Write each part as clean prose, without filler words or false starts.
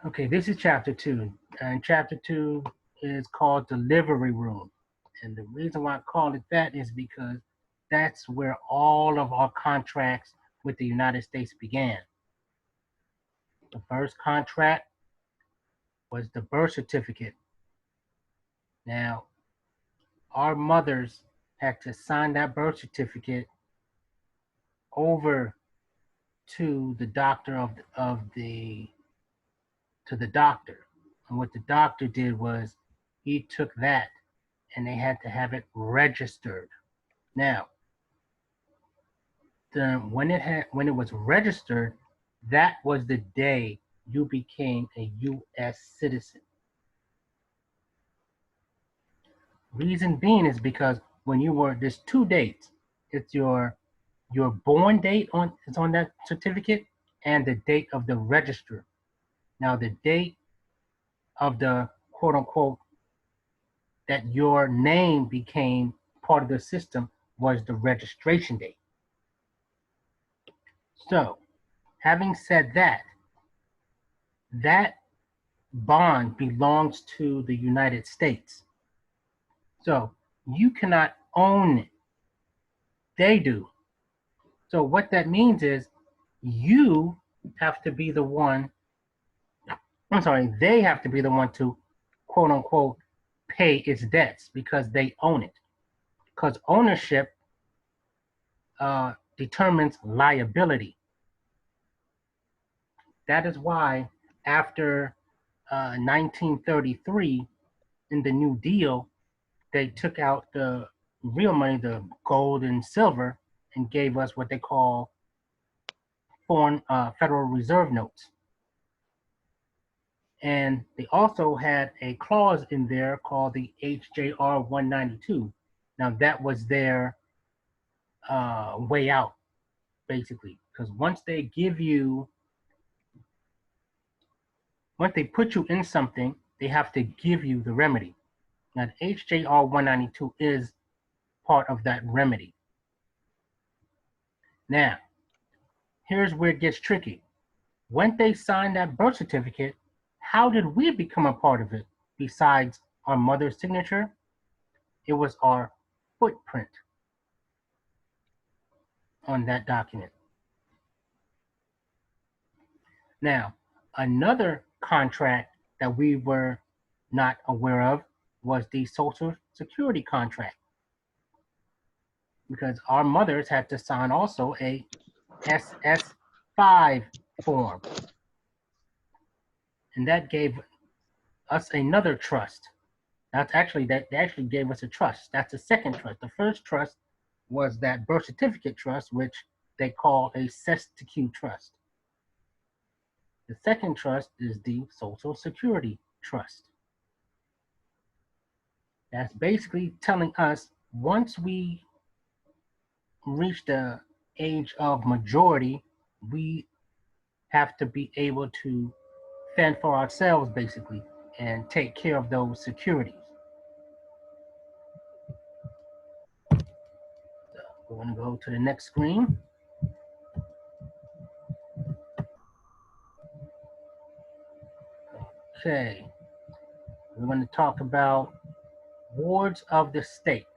Okay, this is chapter 2, and chapter 2 is called Delivery Room. And the reason why I call it that is because that's where all of our contracts with the United States began. The first contract was the birth certificate. Now, our mothers had to sign that birth certificate over to the doctor of the to the doctor. And what the doctor did was he took that and they had to have it registered. Now, when it was registered, that was the day you became a U.S. citizen. Reason being is because when you were there's two dates. It's your born date on that certificate and the date of the register. Now the date of the quote unquote that your name became part of the system was the registration date. So, having said that, that bond belongs to the United States. So, you cannot own it. They do. So, what that means is you have to be the one, I'm sorry, they have to be the one to quote unquote pay its debts because they own it. Because ownership determines liability. That is why after 1933 in the New Deal, they took out the real money, the gold and silver, and gave us what they call foreign Federal Reserve notes. And they also had a clause in there called the HJR 192. Now that was their way out, basically, because once they put you in something, they have to give you the remedy. Now, the HJR 192 is part of that remedy. Now, here's where it gets tricky. When they signed that birth certificate, how did we become a part of it besides our mother's signature? It was our footprint on that document. Now, another contract that we were not aware of was the Social Security contract, because our mothers had to sign also a SS5 form, and that gave us another trust. They actually gave us a trust. That's the second trust. The first trust was that birth certificate trust, which they call a STATEY trust. The second trust is the Social Security trust. That's basically telling us once we reach the age of majority, we have to be able to fend for ourselves, basically, and take care of those securities. So we're going to go to the next screen. Okay, we're going to talk about wards of the state.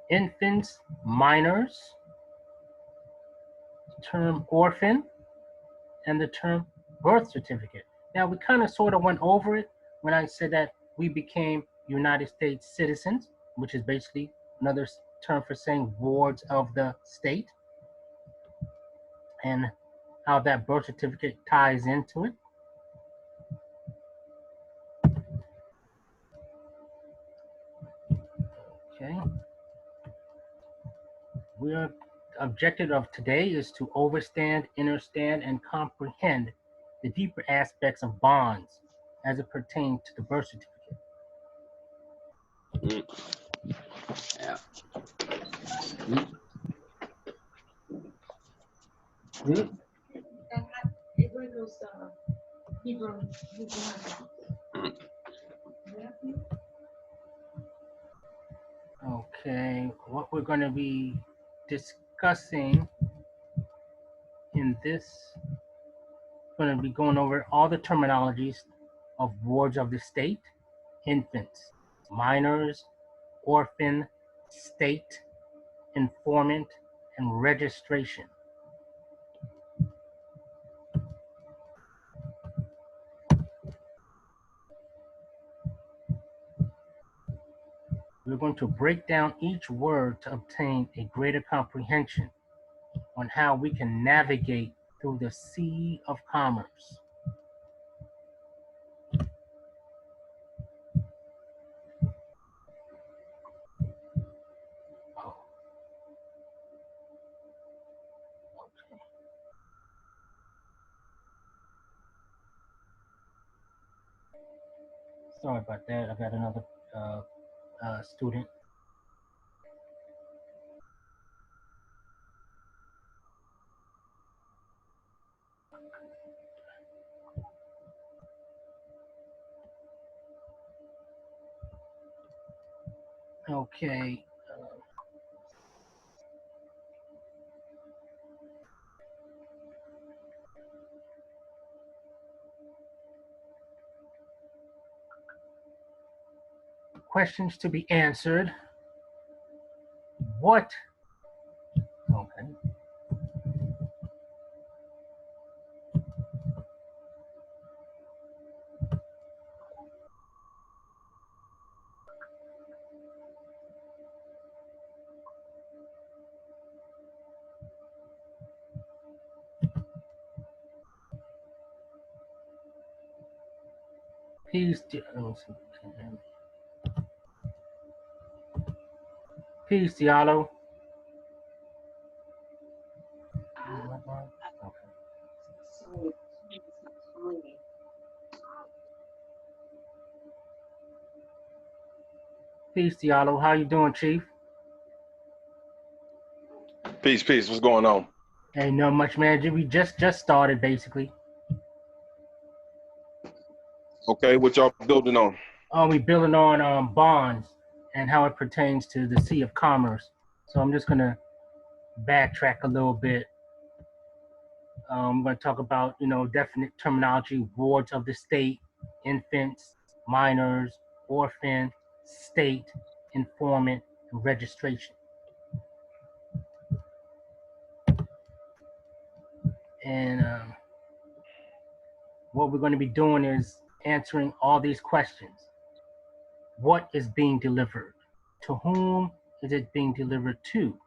Infants, minors, the term orphan, and the term birth certificate. Now, we kind of sort of went over it when I said that we became United States citizens, which is basically another term for saying wards of the state, and how that birth certificate ties into it. Okay. The objective of today is to overstand, understand, and comprehend the deeper aspects of bonds as it pertains to the birth certificate. Yeah. Okay, what we're going to be discussing in this going to be going over all the terminologies of wards of the state, infants, minors, orphan, state, informant, and registration. We're going to break down each word to obtain a greater comprehension on how we can navigate through the sea of commerce. Oh, okay. Sorry about that. I got another student. Okay. Questions to be answered. What? Okay. Peace, peace, Ilow. Peace, Ilow. How you doing, Chief? Peace, peace. What's going on? Ain't not much, man. We just started, basically. Okay, what y'all building on? We building on bonds and how it pertains to the sea of commerce. So I'm just gonna backtrack a little bit. I'm going to talk about, definite terminology, wards of the state, infants, minors, orphan, state, informant, and registration. And what we're going to be doing is answering all these questions. What is being delivered? To whom is it being delivered to?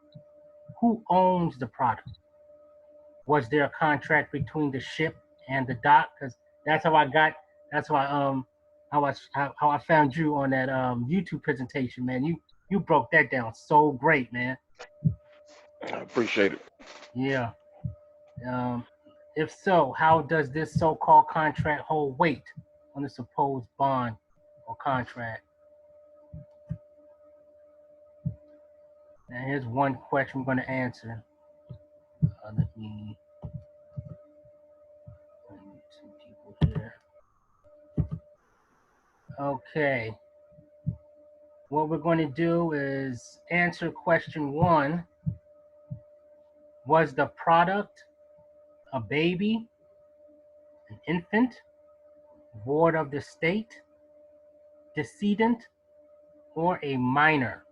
Who owns the product? Was there a contract between the ship and the dock? Because that's how I got. That's why how I found you on that YouTube presentation, man. You broke that down so great, man. I appreciate it. Yeah. If so, how does this so-called contract hold weight on the supposed bond or contract? Now here's one question we're going to answer. Let me some people here. Okay. What we're going to do is answer question 1. Was the product a baby, an infant, ward of the state, decedent, or a minor?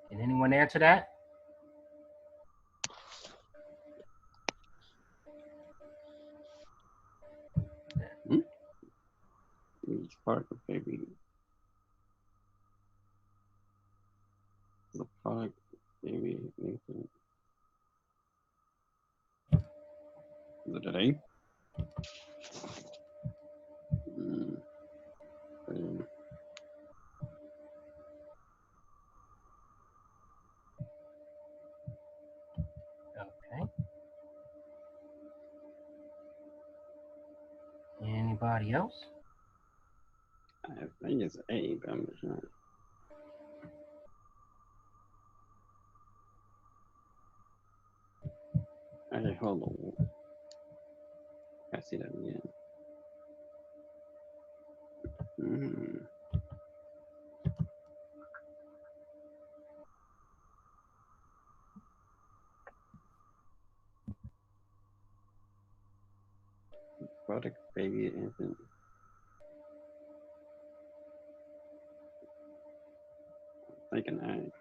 Can anyone answer that? Each part of baby. The product, baby, infant. Is it an A? Okay. Anybody else? I think it's A, but I'm not sure. Actually, hold on. I see that again. Product, baby, infant. Thinking that.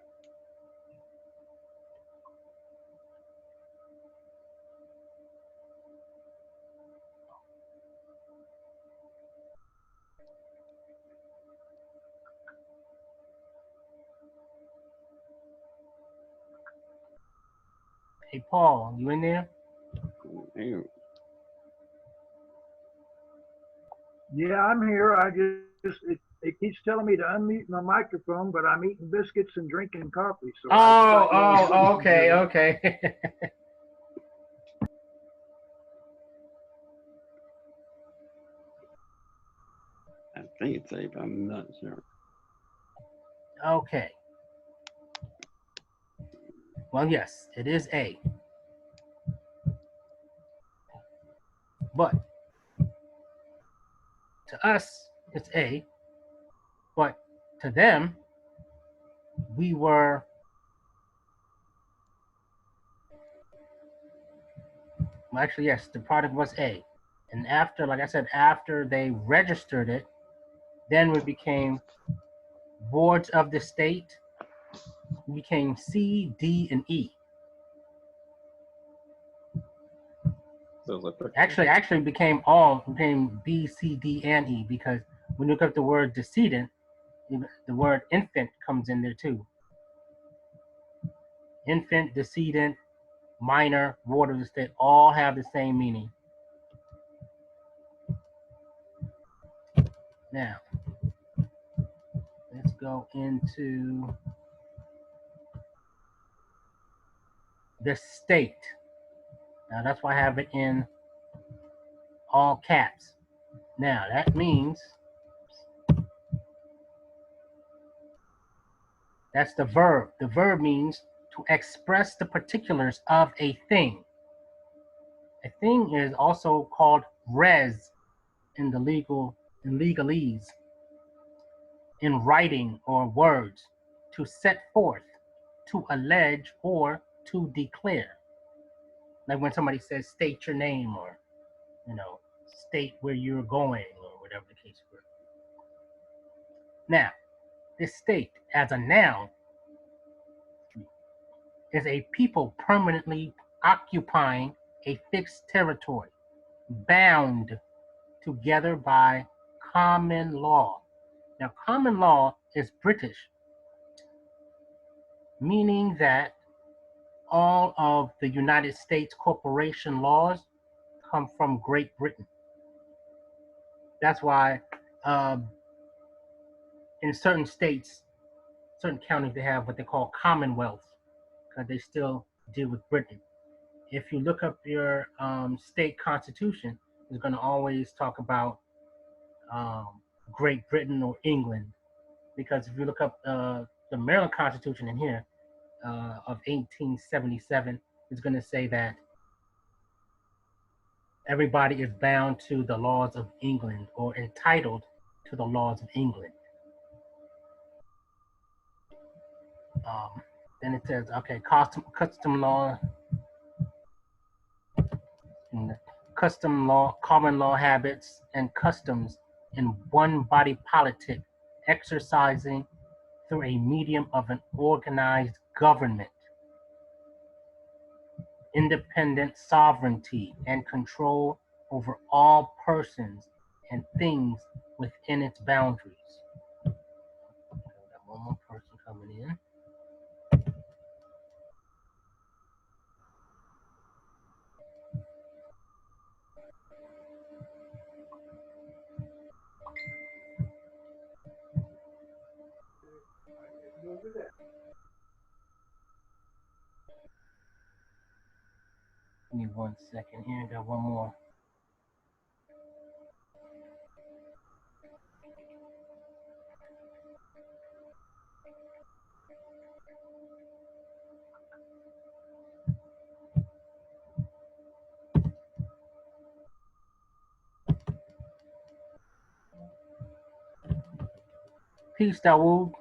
Hey, Paul, you in there? Ew. Yeah, I'm here. It keeps telling me to unmute my microphone, but I'm eating biscuits and drinking coffee. So Okay, okay. I think it's A, but I'm not sure. Okay. Well, yes, it is A. But to us, it's A. But to them, we were, well, actually, yes, the product was A. And after, like I said, after they registered it, then we became boards of the state. We became C, D, and E. So it's like Actually became B, C, D, and E, because when you look up the word decedent, the word infant comes in there too. Infant, decedent, minor, ward of the state, all have the same meaning. Now, let's go into the state. Now, that's why I have it in all caps. Now, that means that's the verb. The verb means to express the particulars of a thing. A thing is also called res in legalese, in writing or words, to set forth, to allege, or to declare. Like when somebody says state your name, or state where you're going, or whatever the case were. Now, this state as a noun is a people permanently occupying a fixed territory, bound together by common law. Now, common law is British, meaning that all of the United States corporation laws come from Great Britain. That's why in certain states, certain counties, they have what they call commonwealths, because they still deal with Britain. If you look up your state constitution, it's going to always talk about Great Britain or England, because if you look up the Maryland Constitution in here of 1877, it's going to say that everybody is bound to the laws of England or entitled to the laws of England. Then it says, okay, custom law, common law habits, and customs in one body politic, exercising through a medium of an organized government, independent sovereignty, and control over all persons and things within its boundaries. Got one more person coming in. Give me 1 second here. Got one more. Peace, Dawood.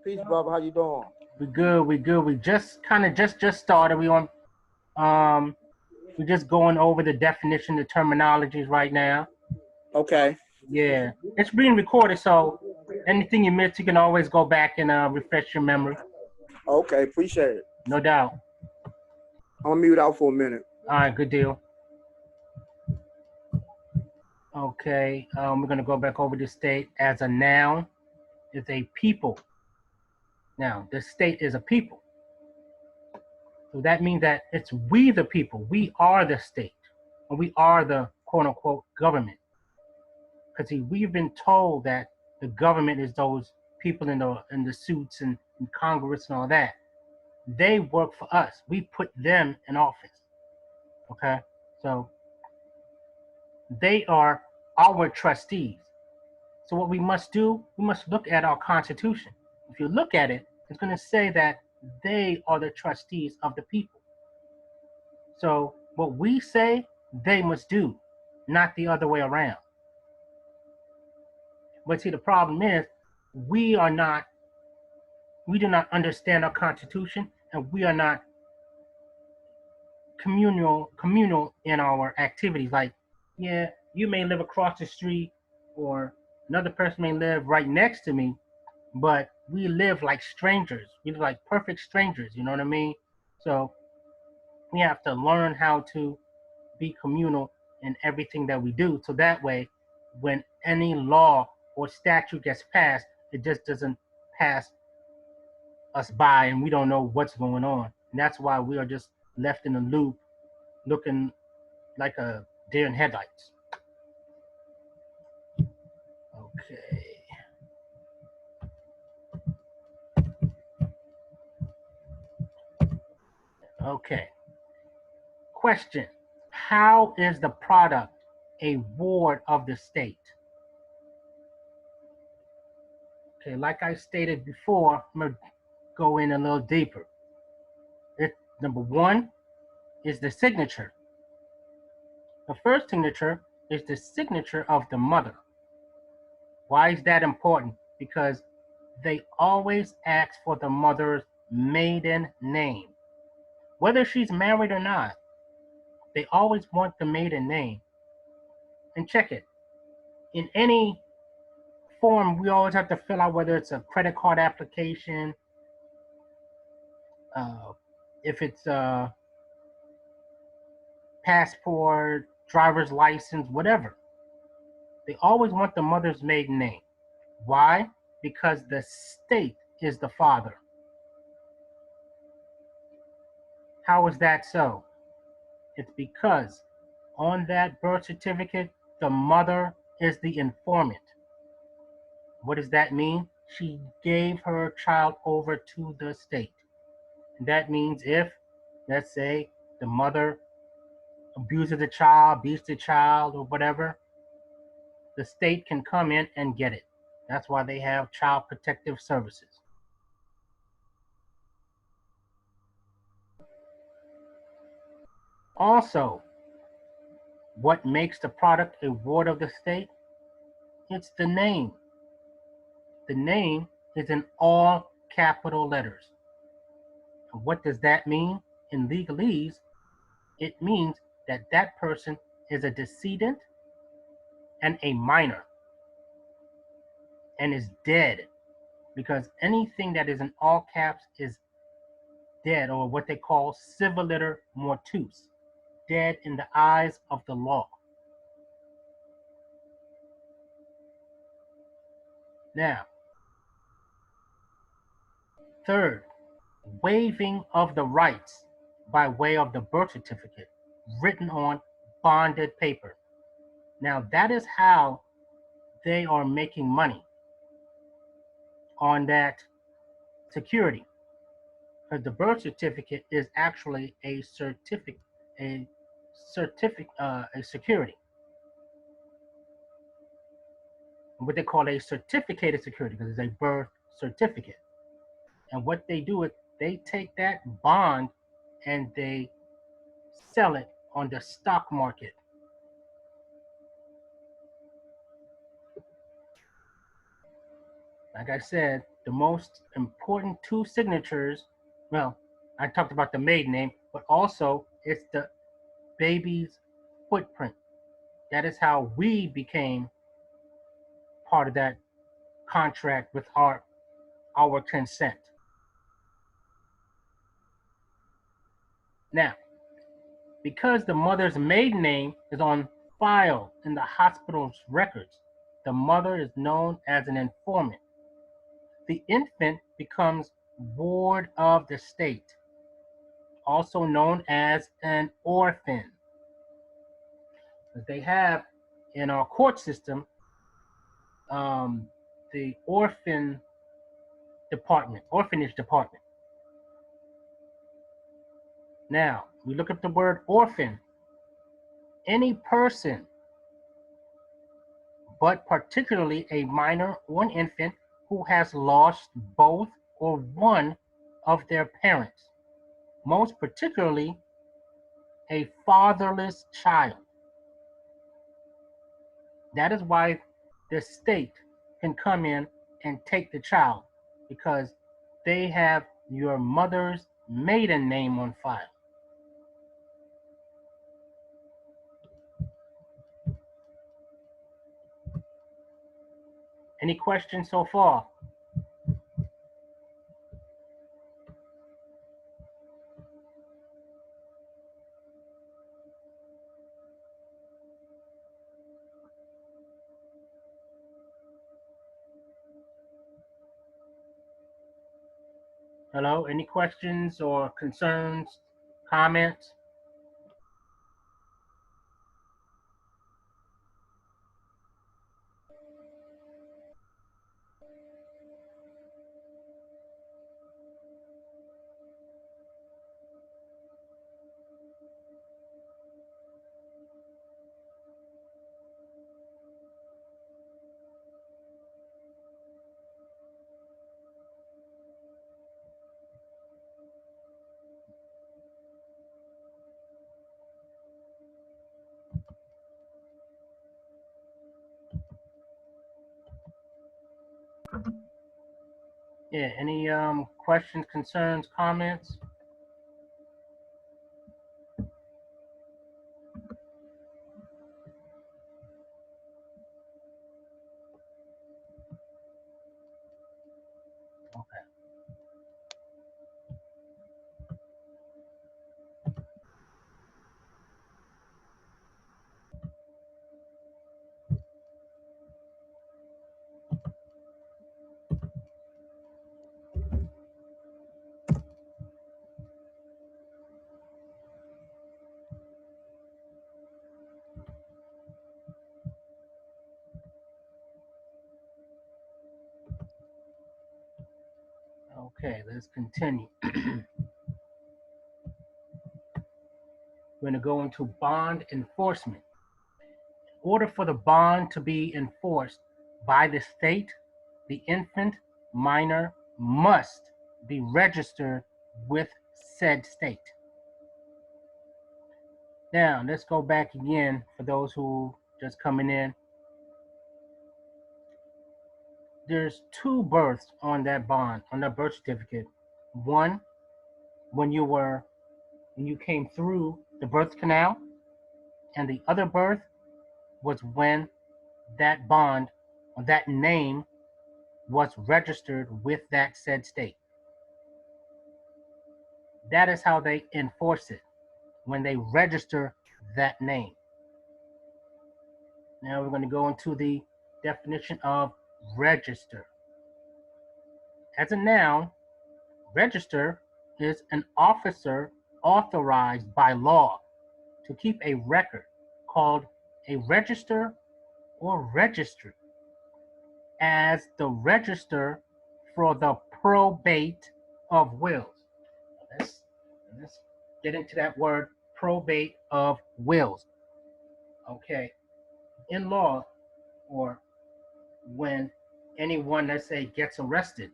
Peace, brother. How you doing? We good. We just started. We on We're just going over the definition, the terminologies right now. Okay. Yeah, it's being recorded, so anything you missed, you can always go back and refresh your memory. Okay, appreciate it. No doubt. I'm gonna mute out for a minute. All right, good deal. Okay, we're going to go back over the state. As a noun, it's a people. Now, the state is a people. So that means that it's we the people. We are the state. And we are the quote unquote government. Because we've been told that the government is those people in the suits and in Congress and all that. They work for us. We put them in office. Okay? So they are our trustees. So what we must do, we must look at our Constitution. If you look at it, it's going to say that they are the trustees of the people. So what we say, they must do, not the other way around. But see, the problem is we do not understand our Constitution, and we are not communal in our activities. Like, yeah, you may live across the street, or another person may live right next to me, but we live like strangers. We live like perfect strangers, you know what I mean? So we have to learn how to be communal in everything that we do. So that way, when any law or statute gets passed, it just doesn't pass us by and we don't know what's going on. And that's why we are just left in a loop looking like a deer in headlights. Okay. Okay. Question. How is the product a ward of the state? Okay, like I stated before, I'm going to go in a little deeper. Number one is the signature. The first signature is the signature of the mother. Why is that important? Because they always ask for the mother's maiden name. Whether she's married or not, they always want the maiden name. And check it. In any form, we always have to fill out whether it's a credit card application, if it's a passport, driver's license, whatever. They always want the mother's maiden name. Why? Because the state is the father. How is that so? It's because on that birth certificate, the mother is the informant. What does that mean? She gave her child over to the state. And that means if, let's say, the mother abuses the child, beats the child, or whatever, the state can come in and get it. That's why they have child protective services. Also, what makes the product a ward of the state? It's the name. The name is in all capital letters. And what does that mean? In legalese, it means that that person is a decedent and a minor and is dead, because anything that is in all caps is dead, or what they call civiliter mortuus, dead in the eyes of the law. Now, third, waiving of the rights by way of the birth certificate written on bonded paper. Now, that is how they are making money on that security, because the birth certificate is actually a security, what they call a certificated security, because it's a birth certificate. And what they do is they take that bond and they sell it on the stock market. Like I said, the most important two signatures, well, I talked about the maiden name, but also it's the baby's footprint. That is how we became part of that contract with our consent. Now, because the mother's maiden name is on file in the hospital's records, the mother is known as an informant. The infant becomes ward of the state, also known as an orphan. They have in our court system the orphanage department. Now, we look up the word orphan. Any person, but particularly a minor or an infant who has lost both or one of their parents, most particularly a fatherless child. That is why the state can come in and take the child, because they have your mother's maiden name on file. Any questions so far? Hello, any questions or concerns, comments? Yeah, any questions, concerns, comments? Okay. Okay, let's continue. We're going to go into bond enforcement. In order for the bond to be enforced by the state, the infant minor must be registered with said state. Now, let's go back again for those who just coming in. There's two births on that bond, on that birth certificate. One, when you came through the birth canal, and the other birth was when that bond or that name was registered with that said state. That is how they enforce it, when they register that name. Now we're going to go into the definition of register. As a noun, register is an officer authorized by law to keep a record called a register or registry, as the register for the probate of wills. Let's get into that word, probate of wills. Okay, in law, or when anyone, let's say, gets arrested,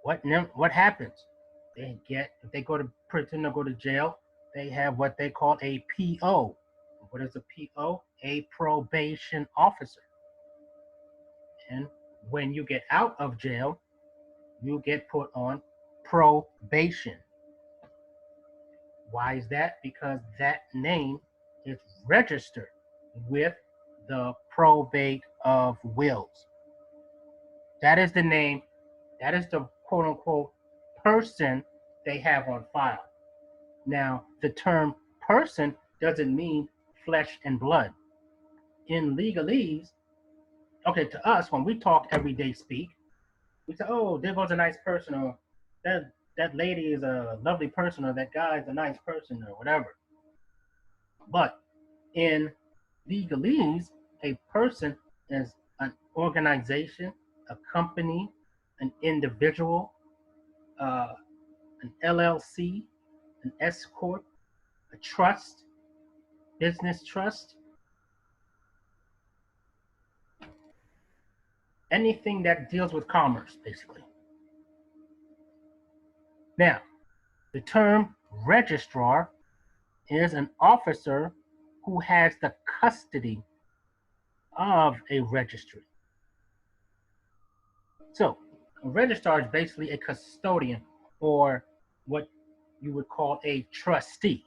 what happens? If they go to prison or go to jail, they have what they call a PO. What is a PO? A probation officer. And when you get out of jail, you get put on probation. Why is that? Because that name is registered with the probate of wills. That is the name, that is the quote unquote person they have on file. Now, the term person doesn't mean flesh and blood. In legalese, okay, to us, when we talk everyday speak, we say, oh, there goes a nice person, or that lady is a lovely person, or that guy is a nice person, or whatever. But in legalese, a person is an organization, a company, an individual, an LLC, an S corp, a trust, business trust, anything that deals with commerce, basically. Now, the term registrar is an officer who has the custody of a registry. So, a registrar is basically a custodian, or what you would call a trustee.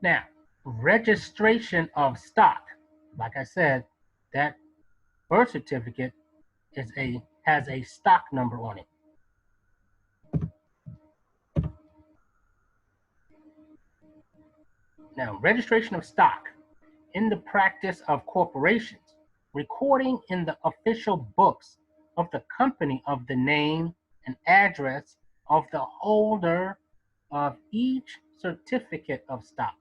Now, registration of stock, like I said, that birth certificate has a stock number on it. Now, registration of stock in the practice of corporations, recording in the official books of the company of the name and address of the holder of each certificate of stock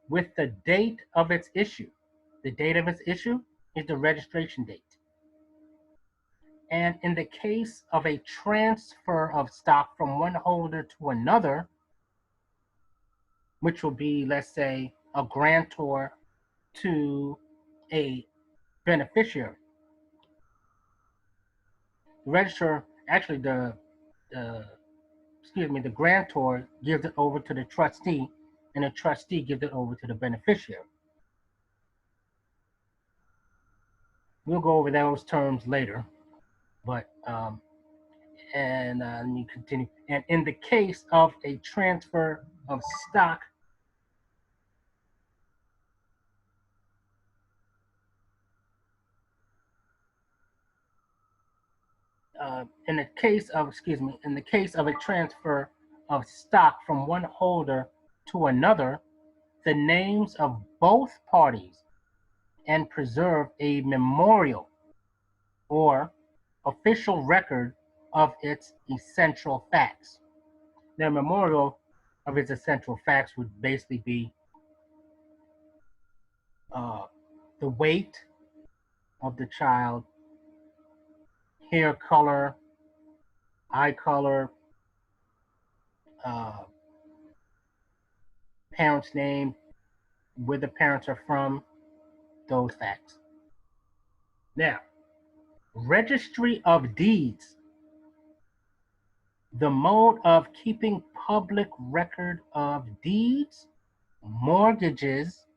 with the date of its issue. The date of its issue is the registration date. And in the case of a transfer of stock from one holder to another, which will be, let's say, a grantor to a beneficiary. The registrar, actually the grantor gives it over to the trustee, and the trustee gives it over to the beneficiary. We'll go over those terms later, but let me continue. And in the case of a transfer of stock, in the case of a transfer of stock from one holder to another, the names of both parties and preserve a memorial or official record of its essential facts. The memorial of its essential facts would basically be the weight of the child, hair color, eye color, parents' name, where the parents are from, those facts. Now, registry of deeds, the mode of keeping public record of deeds, mortgages,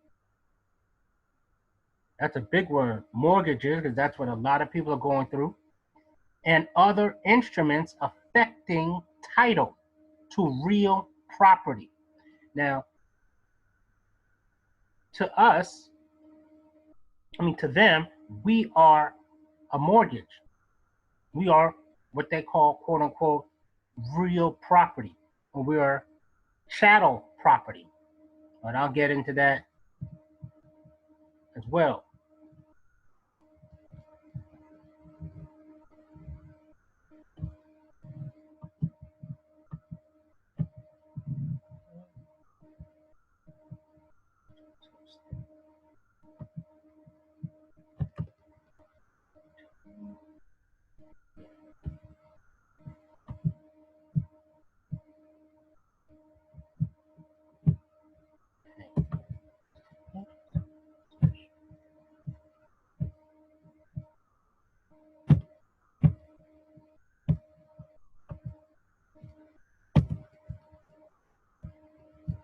that's a big word, mortgages, because that's what a lot of people are going through, and other instruments affecting title to real property. Now, to them, we are a mortgage. We are what they call, quote unquote, real property, or we are chattel property. But I'll get into that as well.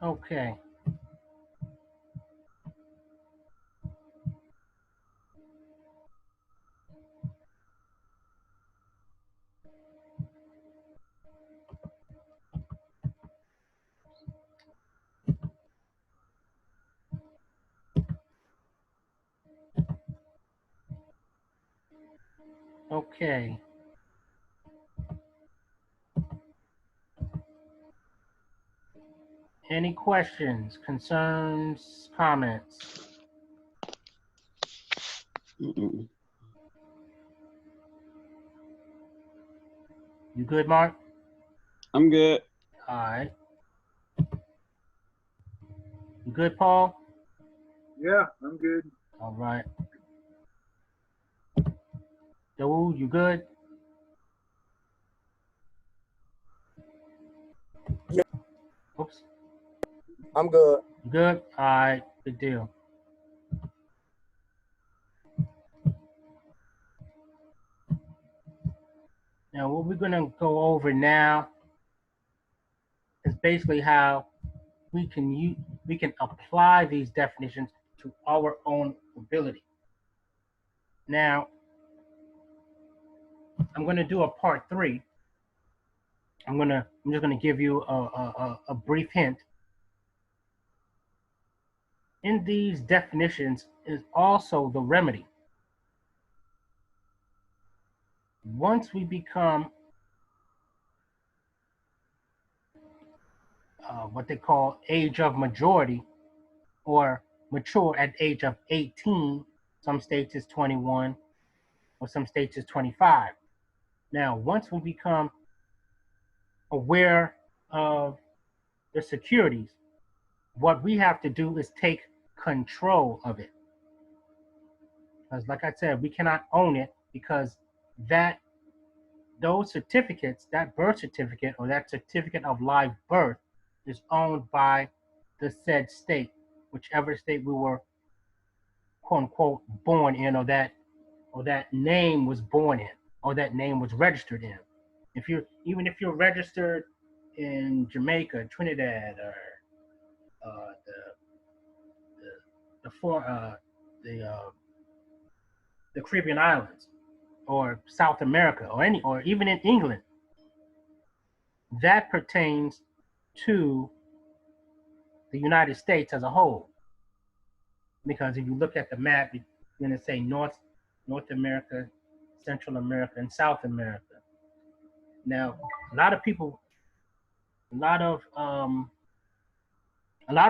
Okay. Okay. Any questions, concerns, comments? Mm-mm. You good, Mark? I'm good. All right. You good, Paul? Yeah, I'm good. All right. Dawood, you good? Yeah. Oops. I'm good. You good? All right. Good deal. Now, what we're going to go over now is basically how we can apply these definitions to our own ability. Now, I'm going to do a part 3. I'm just going to give you a brief hint. In these definitions is also the remedy. Once we become what they call age of majority, or mature at the age of 18, some states is 21, or some states is 25. Now, once we become aware of the securities, what we have to do is take control of it. Because like I said, we cannot own it, because those certificates, that birth certificate or that certificate of live birth, is owned by the said state, whichever state we were quote unquote born in, or that name was born in, or that name was registered in. Even if you're registered in Jamaica, Trinidad, or the Caribbean islands, or South America, or even in England, that pertains to the United States as a whole. Because if you look at the map, you're going to say North America, Central America, and South America. Now, a lot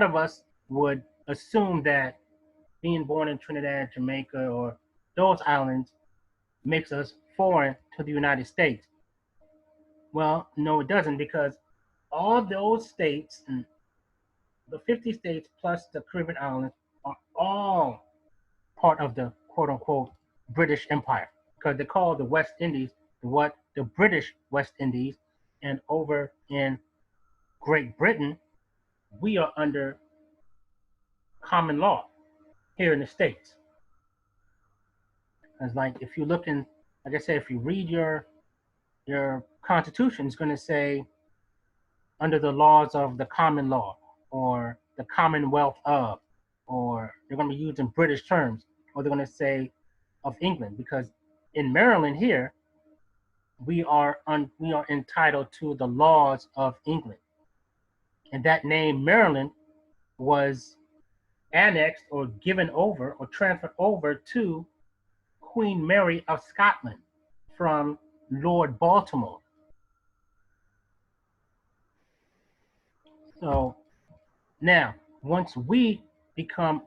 of us would assume that being born in Trinidad, Jamaica, or those islands makes us foreign to the United States. Well, no, it doesn't, because all those states, and the 50 states plus the Caribbean islands, are all part of the quote unquote British Empire, because they call the West Indies the British West Indies, and over in Great Britain, we are under common law here in the States. It's like if you look in, like I said, if you read your constitution, it's going to say under the laws of the common law, or the Commonwealth of, or they're going to be using British terms, or they're going to say of England, because in Maryland here, we are entitled to the laws of England, and that name Maryland was annexed or given over or transferred over to Queen Mary of Scotland from Lord Baltimore. So now, once we become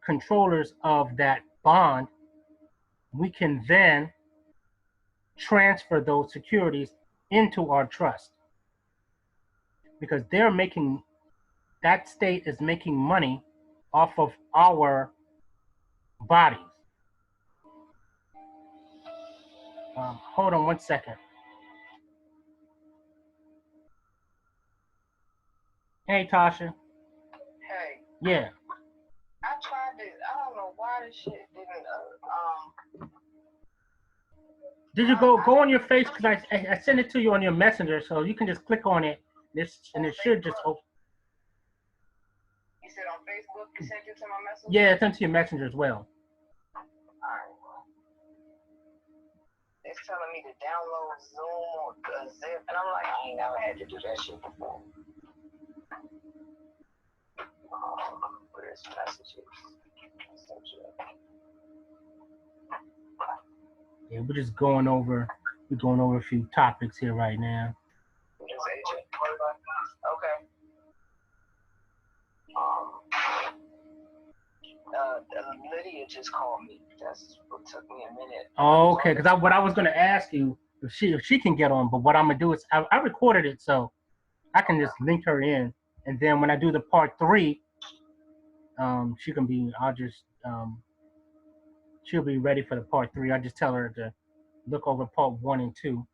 controllers of that bond, we can then transfer those securities into our trust, because that state is making money off of our bodies. Hold on one second. Hey, Tasha. Hey, Yeah. I tried it. I don't know why this shit didn't. Did you go on your face? Because I sent it to you on your messenger, so you can just click on it. And it should just open. You said on Facebook, you sent it to my messenger? Yeah, it's sent to your messenger as well. Alright, well. It's telling me to download Zoom or Zip, and I'm like, I ain't never had to do that shit before. Where's messages? Messenger. Yeah, we're going over a few topics here right now. Yes, agent. Okay. Lydia just called me. That's what took me a minute. Oh, okay, because what I was going to ask you if she can get on, but what I'm gonna do is I recorded it so I can just link her in, and then when I do the part 3, she can be. She'll be ready for the part 3. I just tell her to look over part 1 and 2.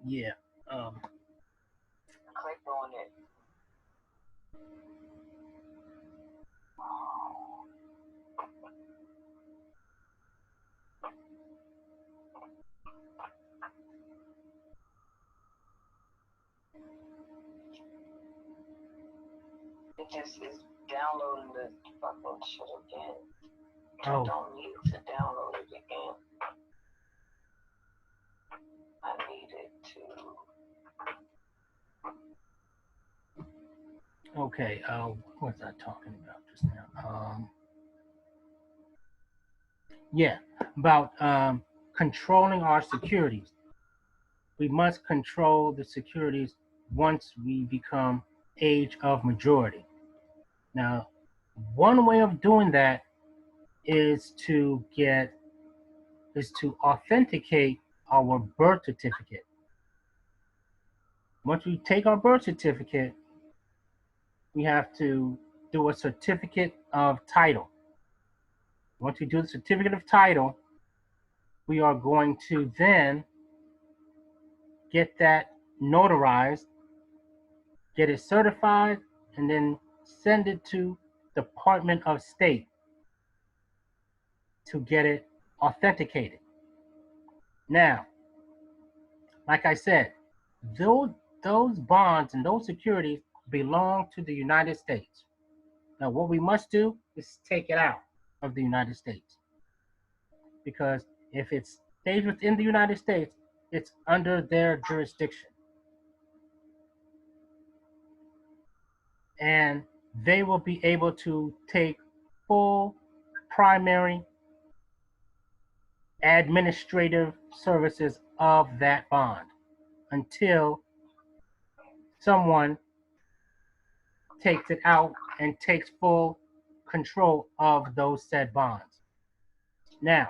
Yeah. Click on it. It just is downloading the fucking shit again. I don't need to download it again. I need it to. Okay. What was I talking about just now? Yeah, about controlling our securities. We must control the securities once we become age of majority. Now, one way of doing that is to authenticate our birth certificate. Once we take our birth certificate, we have to do a certificate of title. Once we do the certificate of title, we are going to then get that notarized, get it certified, and then send it to Department of State to get it authenticated. Now, like I said, those bonds and those securities belong to the United States. Now, what we must do is take it out of the United States, because if it stays within the United States, it's under their jurisdiction. And they will be able to take full primary administrative services of that bond until someone takes it out and takes full control of those said bonds. Now,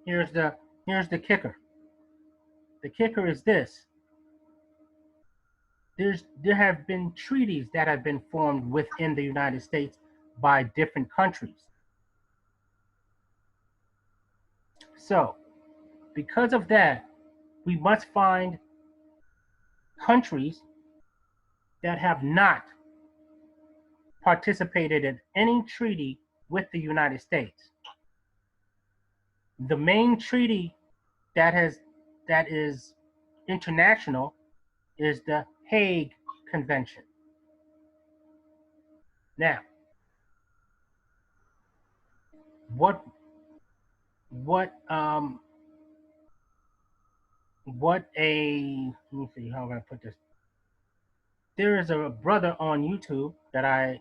here's the kicker. The kicker is this. There have been treaties that have been formed within the United States by different countries. So, because of that, we must find countries that have not participated in any treaty with the United States. The main treaty that is international is the Hague Convention. Now, what a, let me see how I'm gonna put this. There is a brother on YouTube that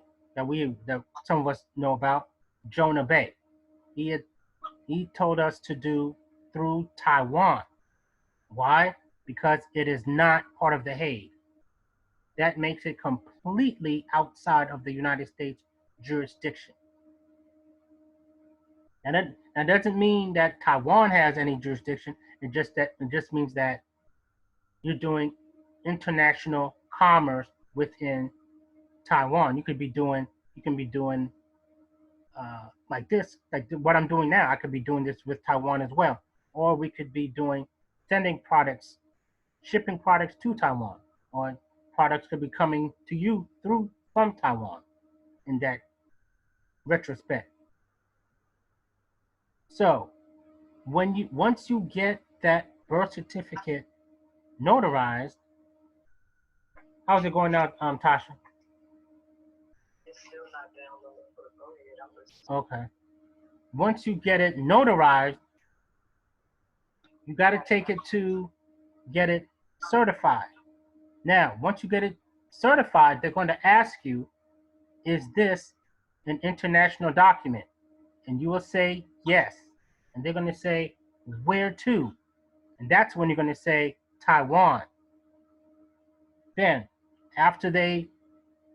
some of us know about, Jonah Bay. He told us to do through Taiwan. Why? Because it is not part of the Hague. That makes it completely outside of the United States jurisdiction. And that doesn't mean that Taiwan has any jurisdiction. It just means that you're doing international commerce within Taiwan. You can be doing like this, like what I'm doing now. I could be doing this with Taiwan as well, or we could be sending products, shipping products to Taiwan, or products could be coming to you from Taiwan in that retrospect. So once you get that birth certificate notarized, how's it going now, Tasha? It's still not downloading, but go ahead. Okay. Once you get it notarized, you got to take it to get it certified. Now, once you get it certified, they're going to ask you, is this an international document? And you will say yes. And they're going to say, where to? And that's when you're going to say Taiwan. Then, after they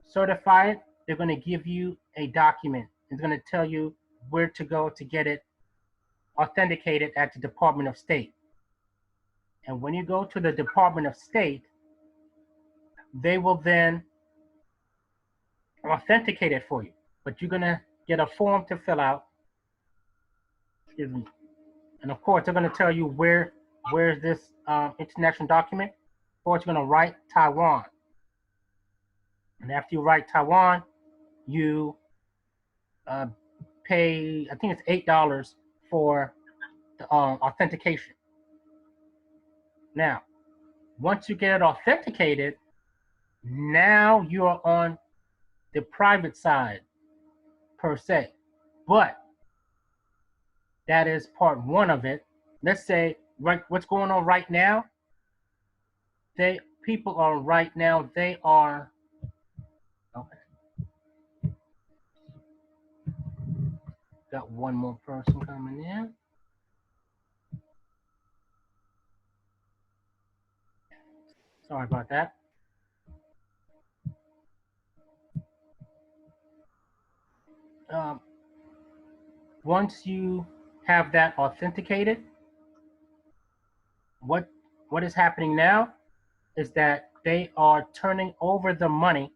certify it, they're going to give you a document. It's going to tell you where to go to get it authenticated at the Department of State. And when you go to the Department of State, they will then authenticate it for you. But you're going to get a form to fill out. Excuse me. And of course, they're going to tell you where is this international document. Of course, you're going to write Taiwan. And after you write Taiwan, you pay, I think it's $8 for the authentication. Now, once you get it authenticated, now you're on the private side, per se. But that is part one of it. Let's say, right, what's going on right now? They are, okay. Got one more person coming in. Sorry about that. Once you have that authenticated, what is happening now is that they are turning over the money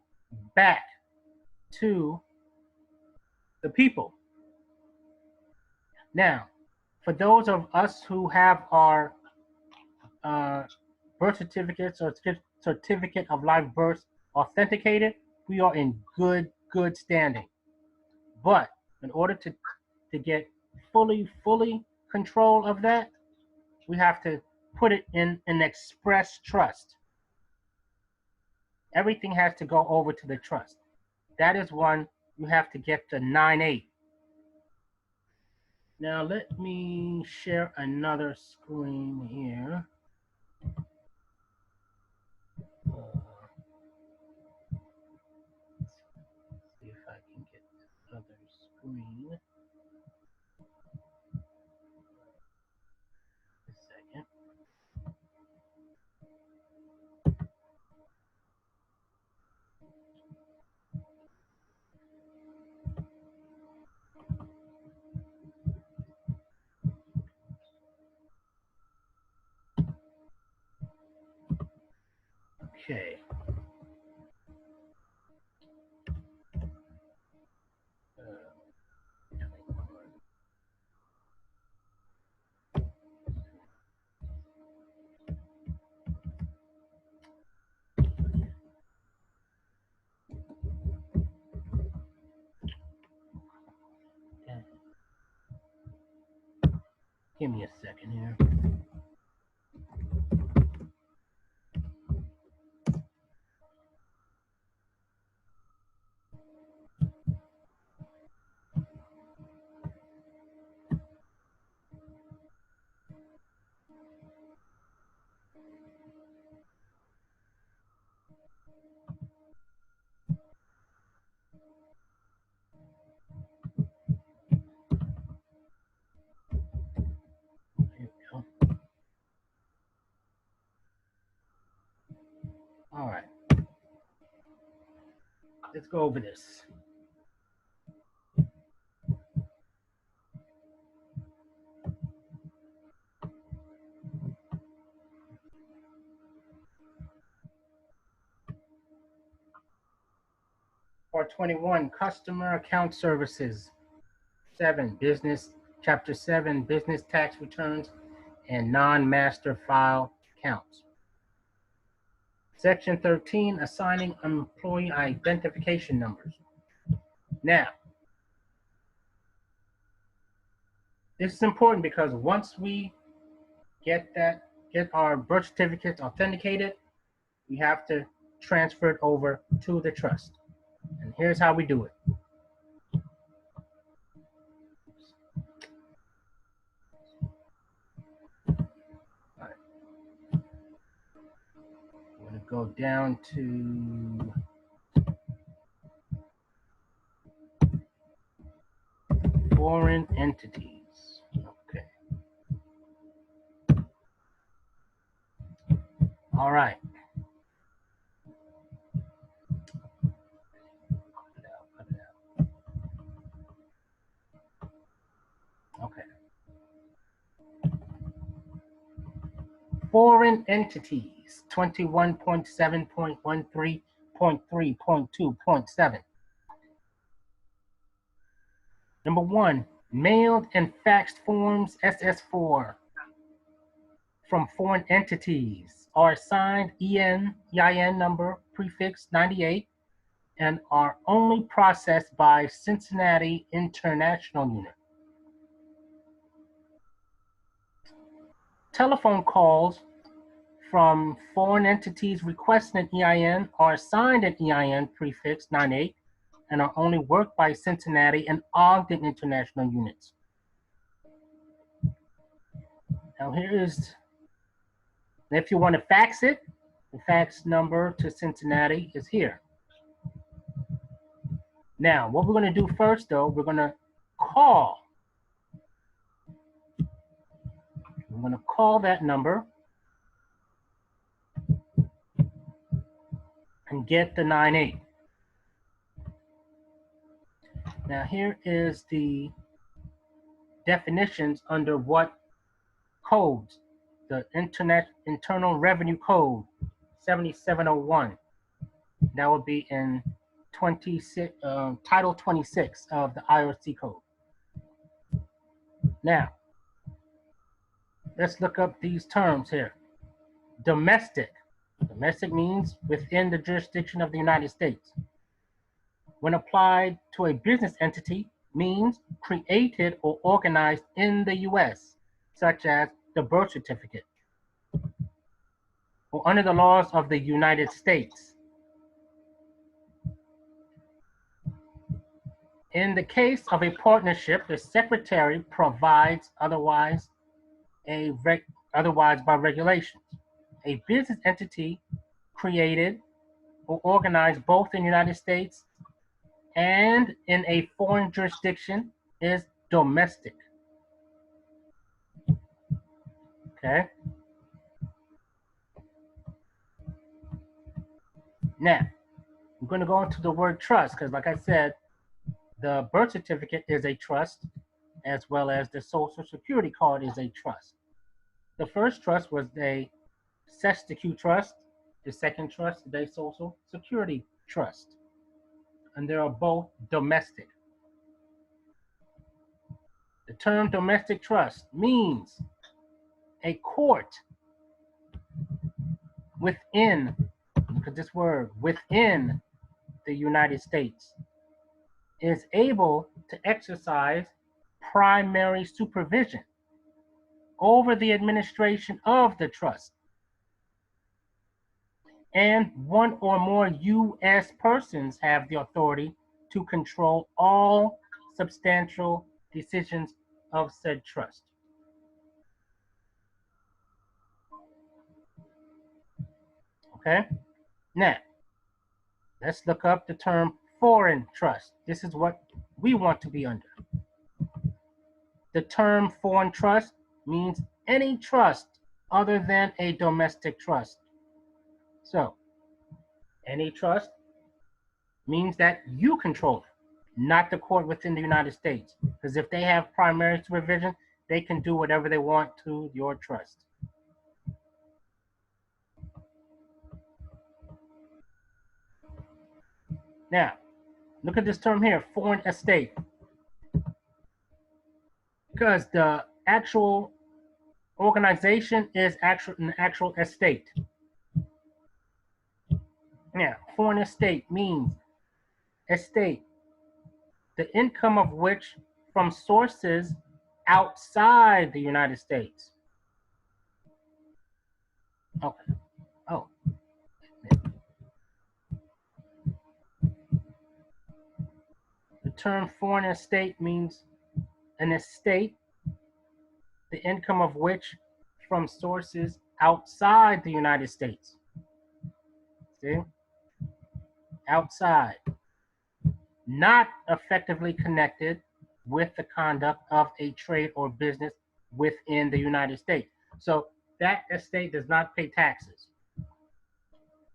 back to the people. Now, for those of us who have our birth certificates or certificate of live birth authenticated, we are in good standing. But in order to get fully control of that, we have to put it in an express trust. Everything has to go over to the trust. That is one you have to get the 9(8). Now let me share another screen here. See if I can get another screen. A second. Okay. Give me a second here. All right. Let's go over this. Part 21, Customer Account Services. 7, Chapter 7, Business Tax Returns and Non-Master File Counts. Section 13, Assigning Employee Identification Numbers. Now, this is important because once we get our birth certificates authenticated, we have to transfer it over to the trust. And here's how we do it. go down to foreign entities. Okay. All right. Okay. Foreign entities, 21.7.13.3.2.7. Number one, mailed and faxed forms SS4 from foreign entities are assigned EIN number prefix 98 and are only processed by Cincinnati International Unit. Telephone calls from foreign entities requesting an EIN are assigned an EIN prefix 98 and are only worked by Cincinnati and Ogden International Units. Now here is, if you want to fax it, the fax number to Cincinnati is here. Now, what we're going to do first, though, we're going to call. We're going to call that number and get the 98. Now, here is the definitions under what codes. The Internal Revenue Code 7701. That would be in Title 26 of the IRC code. Now, let's look up these terms here. Domestic. Domestic means within the jurisdiction of the United States. When applied to a business entity, means created or organized in the U.S., such as the birth certificate, or under the laws of the United States. In the case of a partnership, the secretary provides otherwise by regulations. A business entity created or organized both in the United States and in a foreign jurisdiction is domestic. Okay. Now, I'm going to go into the word trust because, like I said, the birth certificate is a trust, as well as the Social Security card is a trust. The first trust was a STATEY trust. The second trust is a Social Security trust. And they are both domestic. The term domestic trust means a court within, look at this word, within the United States is able to exercise primary supervision over the administration of the trust. And one or more U.S. persons have the authority to control all substantial decisions of said trust. Okay? Now, let's look up the term foreign trust. This is what we want to be under. The term foreign trust means any trust other than a domestic trust. So, any trust means that you control it, not the court within the United States. Because if they have primary supervision, they can do whatever they want to your trust. Now, look at this term here, foreign estate. Because the actual organization is an actual estate. Now, foreign estate means estate, the income of which from sources outside the United States. Okay. Oh. The term foreign estate means an estate, the income of which from sources outside the United States. See? Outside. Not effectively connected with the conduct of a trade or business within the United States. So that estate does not pay taxes.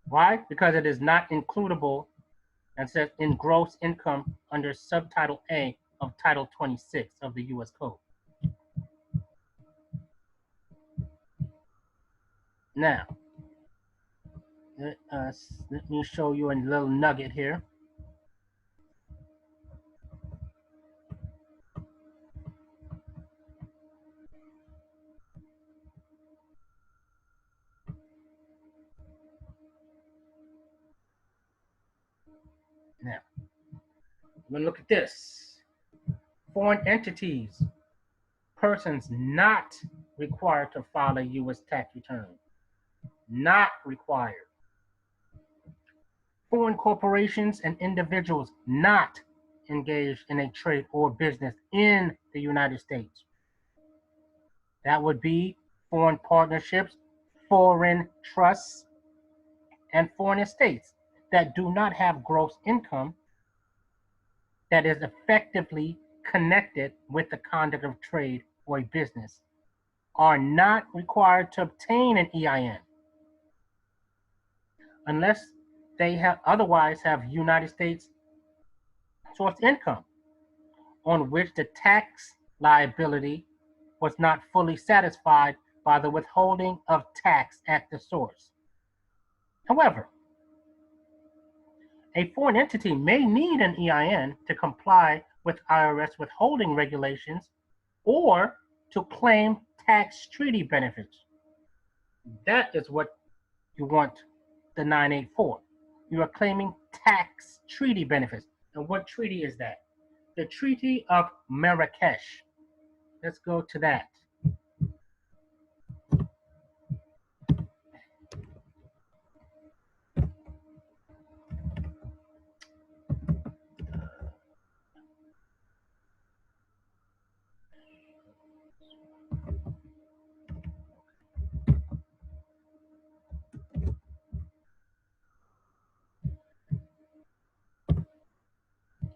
Why? Because it is not includable and says in gross income under subtitle A of Title 26 of the U.S. Code. Now, let me show you a little nugget here. Now, we're going to look at this. Foreign entities, persons not required to file a U.S. tax return. Not required. Foreign corporations and individuals not engaged in a trade or business in the United States. That would be foreign partnerships, foreign trusts, and foreign estates that do not have gross income that is effectively connected with the conduct of trade or a business are not required to obtain an EIN unless they have otherwise have United States source income on which the tax liability was not fully satisfied by the withholding of tax at the source. However, a foreign entity may need an EIN to comply with IRS withholding regulations or to claim tax treaty benefits. That is what you want the 984. You are claiming tax treaty benefits. And what treaty is that? The Treaty of Marrakesh. Let's go to that.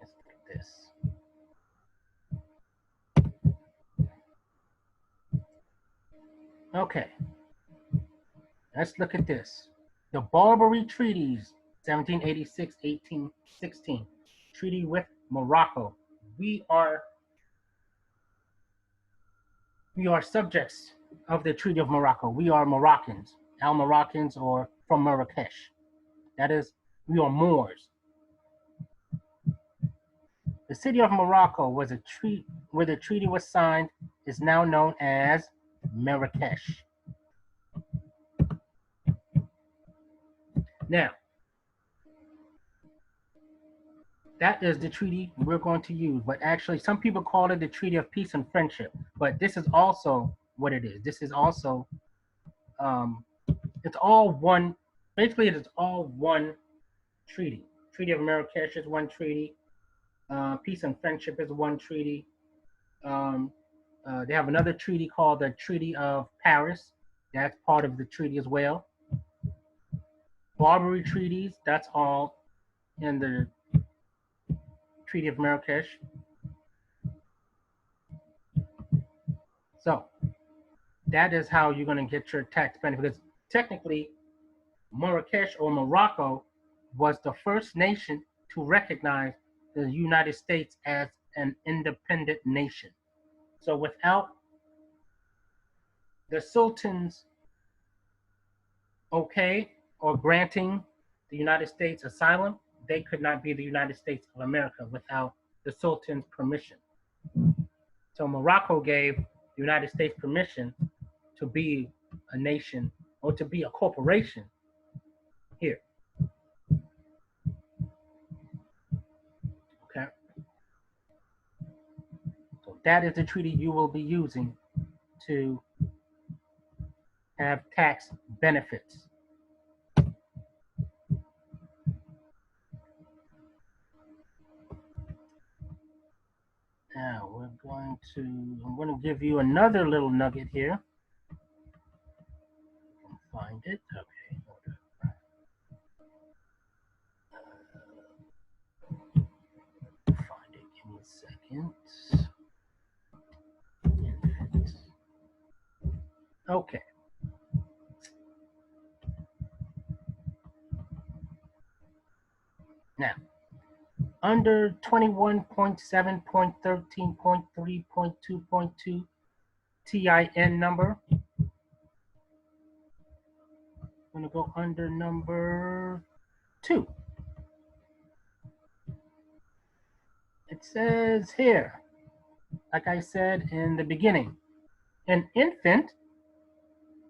Let's look at this. Okay, let's look at this. The Barbary Treaties, 1786-1816, treaty with Morocco. We are subjects of the Treaty of Morocco. We are Moroccans, Al-Moroccans, or from Marrakesh. That is, we are Moors. The city of Morocco was a treaty where the treaty was signed is now known as Marrakesh. Now, that is the treaty we're going to use, but actually some people call it the Treaty of Peace and Friendship, but this is also what it is. This is also, it's all one, basically it is all one treaty. Treaty of Marrakesh is one treaty. Peace and Friendship is one treaty. They have another treaty called the Treaty of Paris. That's part of the treaty as well. Barbary treaties, that's all in the Treaty of Marrakesh. So that is how you're going to get your tax benefits. Technically, Marrakesh or Morocco was the first nation to recognize the United States as an independent nation. So without the Sultan's okay or granting the United States asylum, they could not be the United States of America without the Sultan's permission. So Morocco gave the United States permission to be a nation or to be a corporation here. Okay. So that is the treaty you will be using to have tax benefits. Now I'm going to give you another little nugget here. Find it. Okay. second. Okay. Now, under 21.7.13.3.2.2 TIN number, I'm going to go under number 2. It says here, like I said in the beginning, an infant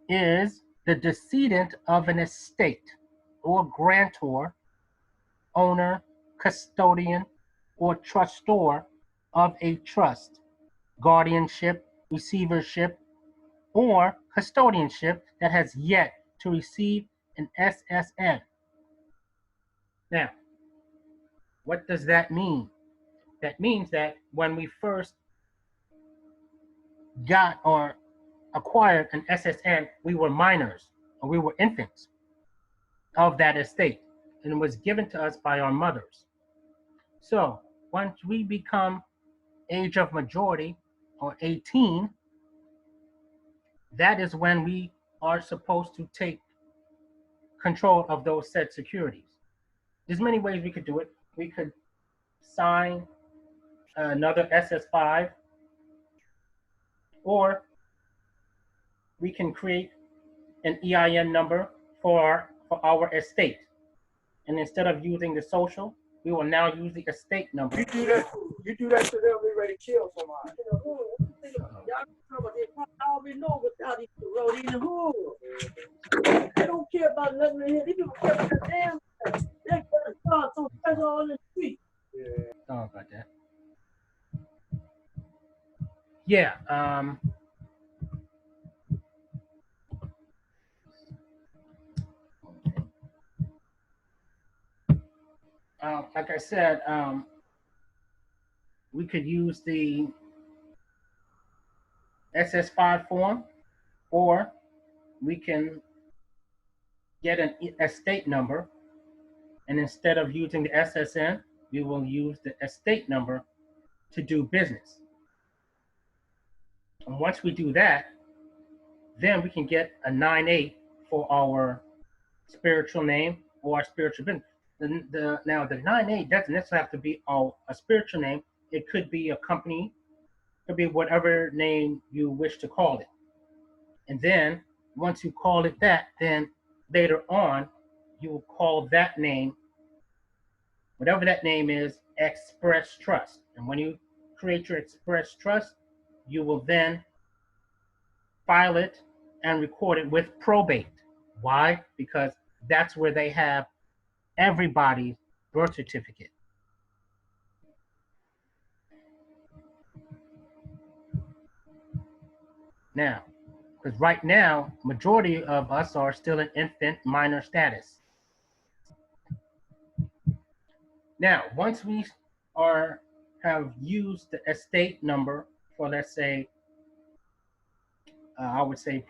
is the decedent of an estate or grantor, owner, custodian, or trustor of a trust, guardianship, receivership, or custodianship that has yet to receive an SSN. Now, what does that mean? That means that when we first got or acquired an SSN, we were minors or we were infants of that estate, and it was given to us by our mothers. So once we become age of majority or 18, that is when we are supposed to take control of those said securities. There's many ways we could do it. We could sign another SS5, or we can create an EIN number for our estate. And instead of using the social, we will now use the estate number. You do that so they'll be ready to kill somebody. I already know what y'all need to roll in the hood. They don't care about nothing in here. These people care about the damn thing. They got to start some pressure on the street. Yeah. Sorry about that. Yeah. Like I said, we could use the SS5 form, or we can get an estate number, and instead of using the SSN, we will use the estate number to do business. And once we do that, then we can get a 9(8) for our spiritual name or our spiritual business. Now, the 9(8) doesn't necessarily have to be a spiritual name. It could be a company, could be whatever name you wish to call it. And then once you call it that, then later on, you will call that name, whatever that name is, Express Trust. And when you create your Express Trust, you will then file it and record it with probate. Why? Because that's where they have everybody's birth certificate. Now, because right now, majority of us are still in infant minor status. Now, once we have used the estate number for, let's say, I would say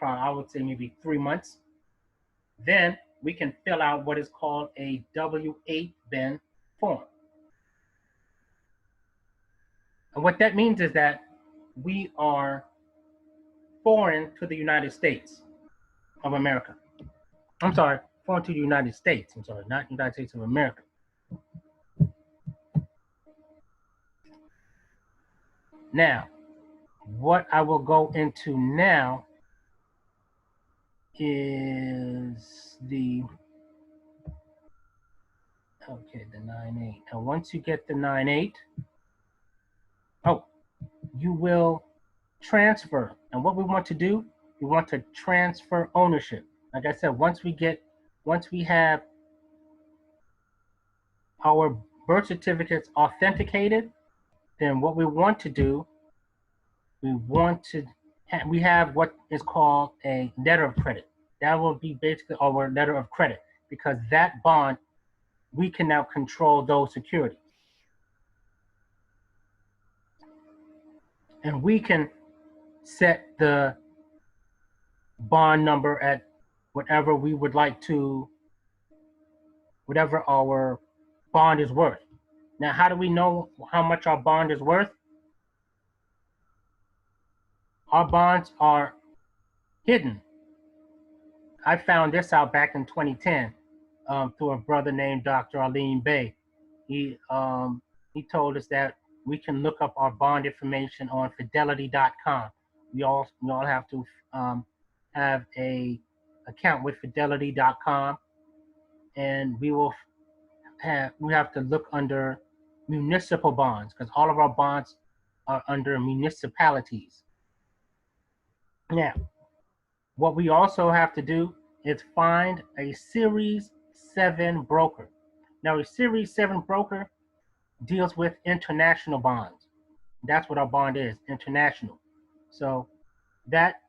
maybe 3 months, then we can fill out what is called a W-8 then form. And what that means is that we are foreign to the United States of America. I'm sorry, foreign to the United States. I'm sorry, not United States of America. Now, what I will go into now is the 9(8). Now, once you get the 9(8), you will transfer. And what we want to do, we want to transfer ownership. Like I said, once we have our birth certificates authenticated, then what we want to do, we have what is called a letter of credit. That will be basically our letter of credit, because that bond, we can now control those securities. And we can set the bond number at whatever we would like to, whatever our bond is worth. Now, how do we know how much our bond is worth? Our bonds are hidden. I found this out back in 2010 through a brother named Dr. Arlene Bay. He told us that we can look up our bond information on fidelity.com. We all have to have a account with fidelity.com, and we have to look under municipal bonds, because all of our bonds are under municipalities. Now, what we also have to do is find a Series 7 broker. Now, a Series 7 broker deals with international bonds. That's what our bond is, international. So that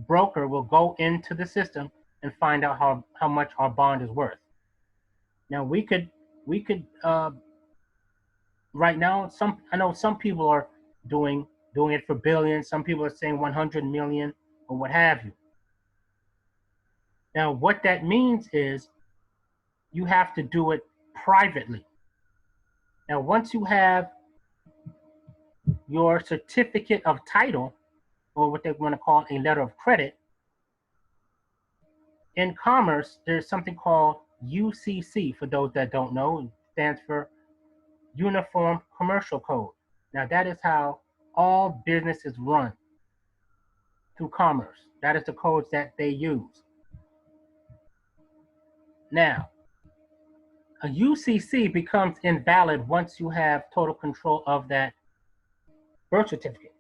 broker will go into the system and find out how much our bond is worth. Now, we could right now, I know some people are doing it for billions. Some people are saying 100 million or what have you. Now, what that means is you have to do it privately. Now, once you have your certificate of title, or what they want to call a letter of credit, in commerce, there's something called UCC. For those that don't know, it stands for Uniform Commercial Code. Now, that is how all businesses run through commerce. That is the codes that they use. Now, a UCC becomes invalid once you have total control of that birth certificate.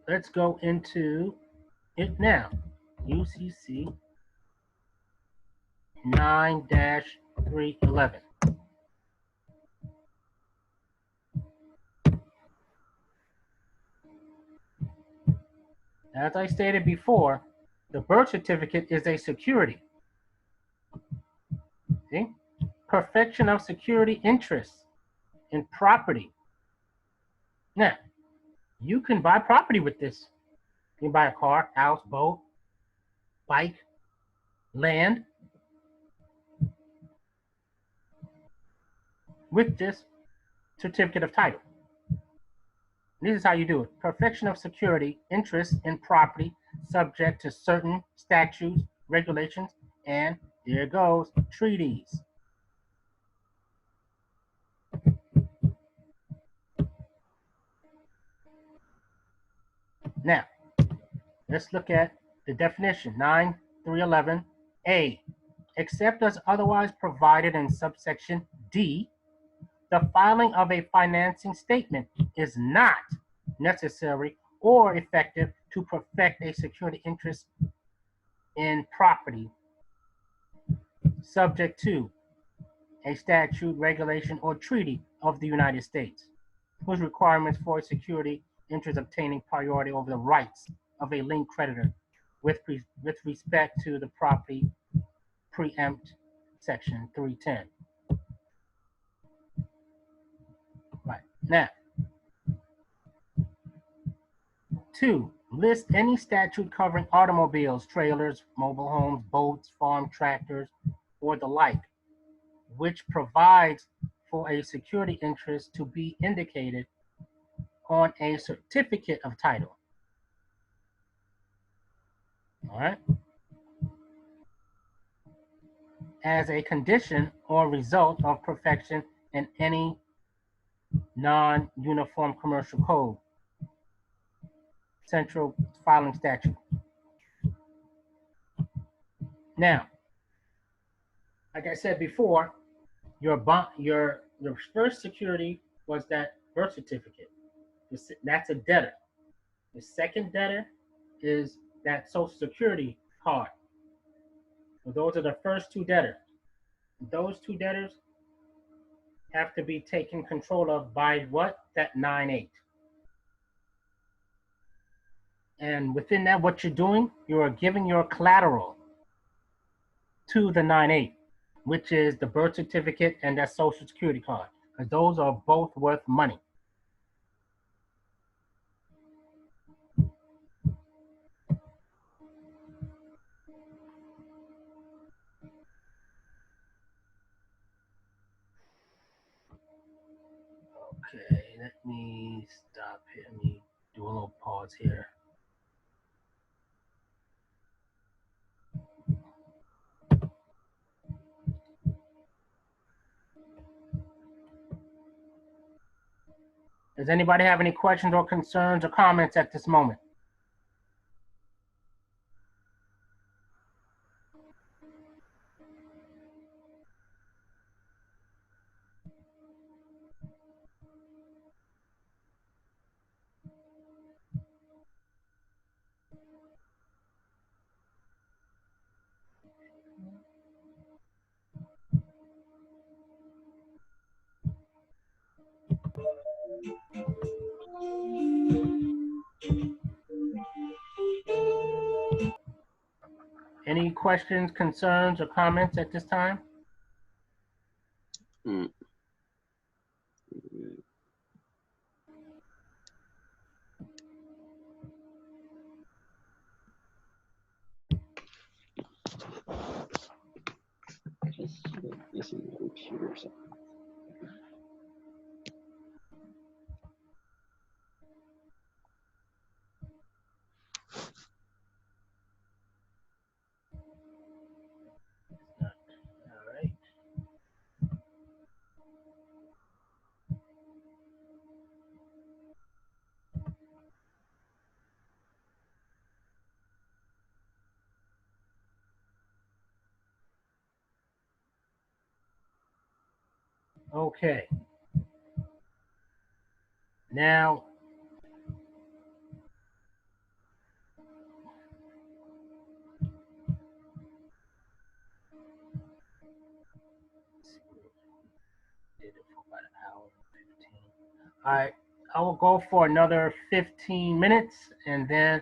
Let's go into it now. UCC 9-311. As I stated before, the birth certificate is a security. See? Perfection of security interests in property. Now, you can buy property with this. You can buy a car, house, boat, bike, land with this certificate of title. This is how you do it. Perfection of security interests in property subject to certain statutes, regulations, and there it goes, treaties. Now, let's look at the definition, 9-311A. Except as otherwise provided in subsection D, the filing of a financing statement is not necessary or effective to perfect a security interest in property subject to a statute, regulation, or treaty of the United States, whose requirements for a security interest obtaining priority over the rights of a linked creditor with respect to the property preempt section 310. Right. Now, 2, list any statute covering automobiles, trailers, mobile homes, boats, farm tractors, or the like, which provides for a security interest to be indicated on a certificate of title. All right. As a condition or result of perfection in any non-uniform commercial code, central filing statute. Now, like I said before, your first security was that birth certificate. That's a debtor. The second debtor is that Social Security card. So those are the first two debtors. Those two debtors have to be taken control of by what? That 9-8. And within that, what you're doing, you are giving your collateral to the 9-8, which is the birth certificate and that Social Security card, because those are both worth money. Let me do a little pause here. Does anybody have any questions or concerns or comments at this moment? Any questions, concerns, or comments at this time? Mm. Just like this in my computer. So. All right. Okay. Now, did it for about an hour and 15. All right, I will go for another 15 minutes, and then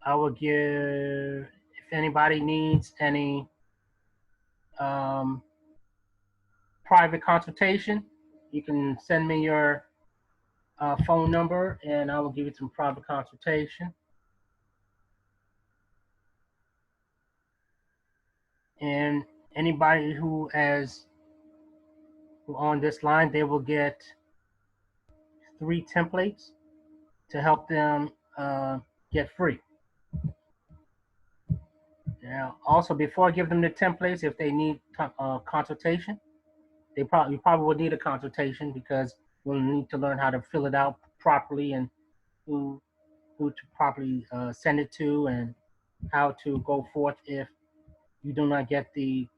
I will give, if anybody needs any private consultation, you can send me your phone number, and I will give you some private consultation. And anybody who on this line, they will get 3 templates to help them get free. Now, also before I give them the templates, if they need consultation, you probably will need a consultation because we'll need to learn how to fill it out properly and who to properly send it to and how to go forth if you do not get the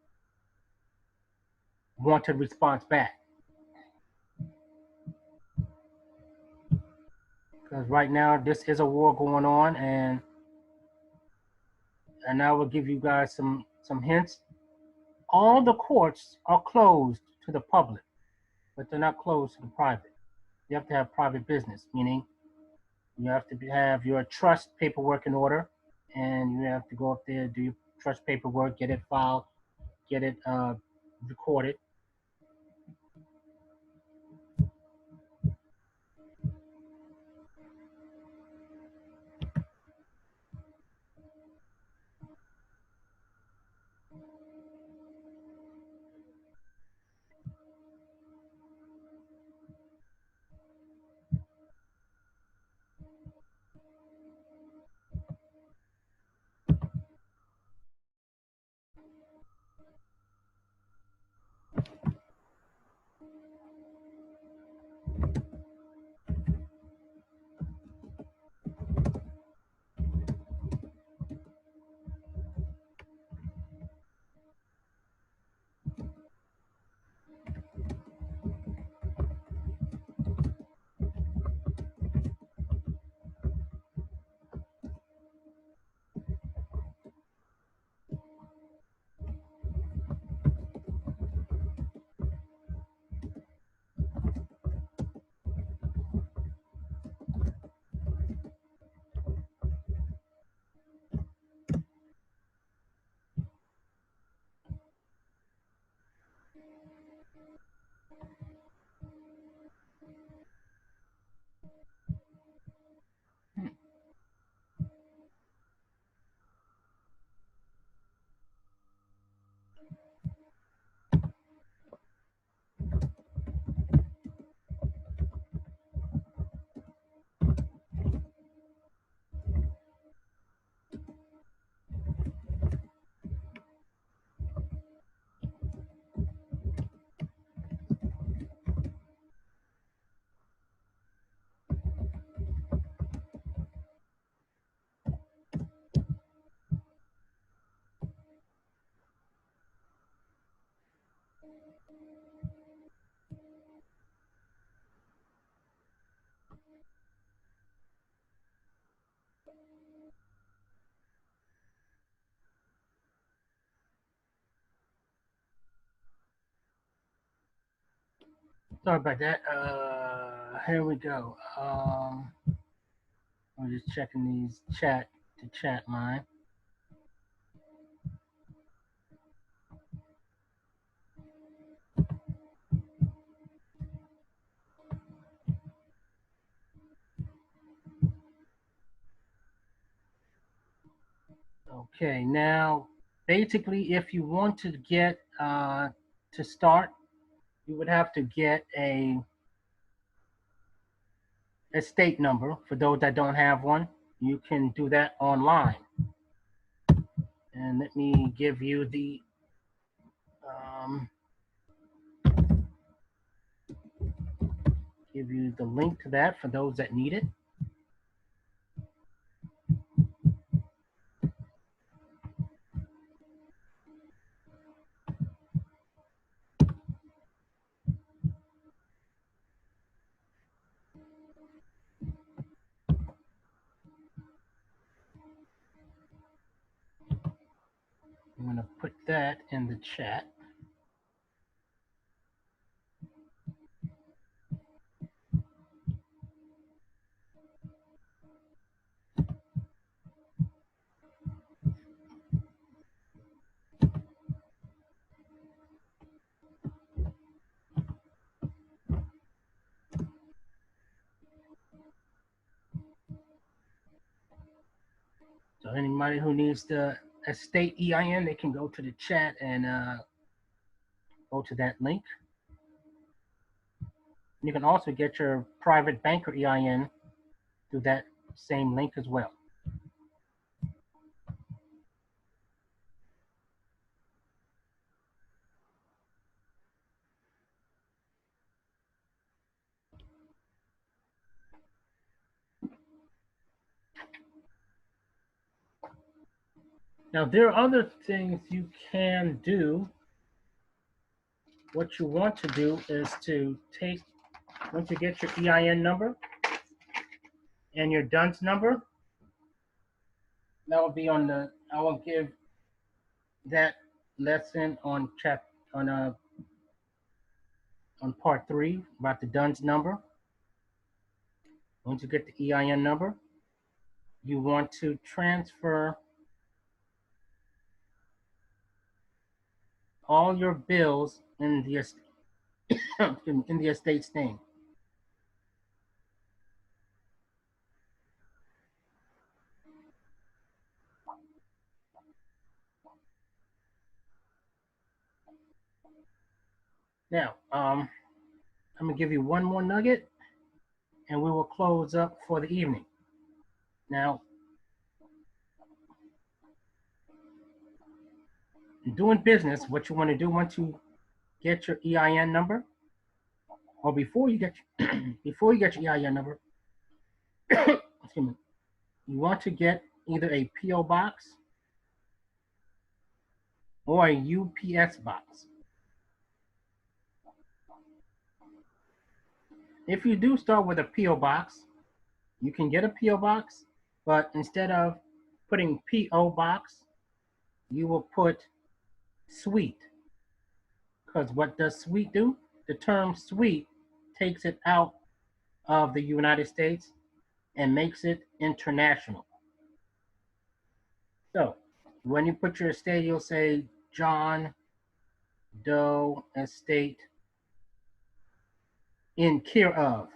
wanted response back. Because right now this is a war going on, and I will give you guys some hints. All the courts are closed to the public, but they're not closed to the private. You have to have private business, meaning you have to have your trust paperwork in order, and you have to go up there, do your trust paperwork, get it filed, get it recorded. Sorry about that. Here we go. I'm just checking these chat line. Okay, now basically, if you want to get to start, you would have to get a state number. For those that don't have one, you can do that online. And let me give you the link to that for those that need it. I'm going to put that in the chat. So anybody who needs the estate EIN, they can go to the chat and go to that link. You can also get your private banker EIN through that same link as well. Now, there are other things you can do. What you want to do is to take, once you get your EIN number and your DUNS number, that will be on the, I will give that lesson on on part 3 about the DUNS number. Once you get the EIN number, you want to transfer all your bills in the in the estate's name. Now, I'm gonna give you one more nugget, and we will close up for the evening. Now, in doing business, what you want to do once you get your EIN number, or before you get before you get your EIN number, excuse me, you want to get either a PO box or a UPS box. If you do start with a PO box, you can get a PO box, but instead of putting PO box, you will put suite. Because what does suite do? The term suite takes it out of the United States and makes it international. So when you put your estate, you'll say John Doe Estate in care of.